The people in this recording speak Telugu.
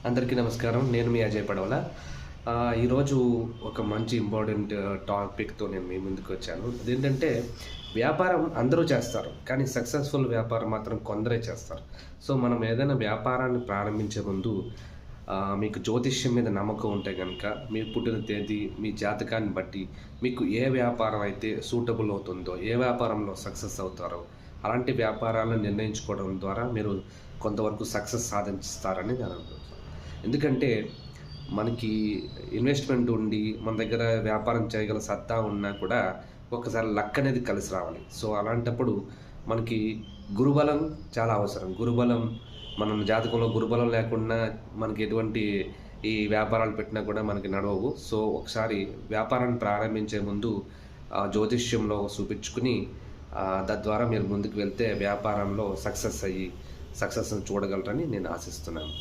అందరికీ నమస్కారం. నేను మీ అజయ్ పడవల. ఈరోజు ఒక మంచి ఇంపార్టెంట్ టాపిక్‌తో నేను మీ ముందుకొచ్చాను. అదేంటంటే వ్యాపారం అందరూ చేస్తారు. కానీ సక్సెస్‌ఫుల్ వ్యాపారం మాత్రం కొందరే చేస్తారు. సో, మనం ఏదైనా వ్యాపారాన్ని ప్రారంభించే ముందు మీకు జ్యోతిష్యం మీద నమ్మకం ఉంటే గనక, మీ పుట్టిన తేదీ, మీ జాతకాన్ని బట్టి మీకు ఏ వ్యాపారం అయితే సూటబుల్ అవుతుందో, ఏ వ్యాపారంలో సక్సెస్ అవుతారో, అలాంటి వ్యాపారాలను నిర్ణయించుకోవడం ద్వారా మీరు కొంతవరకు సక్సెస్ సాధిస్తారని నేను అనుకుంటున్నాను. ఎందుకంటే మనకి ఇన్వెస్ట్‌మెంట్ ఉండి, మన దగ్గర వ్యాపారం చేయగల సత్తా ఉన్నా కూడా ఒక్కసారి లక్ అనేది కలిసి రావాలి. సో, అలాంటప్పుడు మనకి గురుబలం చాలా అవసరం. గురుబలం మన జాతకంలో గురుబలం లేకుండా మనకి ఎటువంటి ఈ వ్యాపారాలు పెట్టినా కూడా మనకి నడవవు. సో, ఒకసారి వ్యాపారాన్ని ప్రారంభించే ముందు జ్యోతిష్యంలో చూపించుకొని తద్వారా మీరు ముందుకు వెళ్తే వ్యాపారంలో సక్సెస్‌ని చూడగలరని నేను ఆశిస్తున్నాను.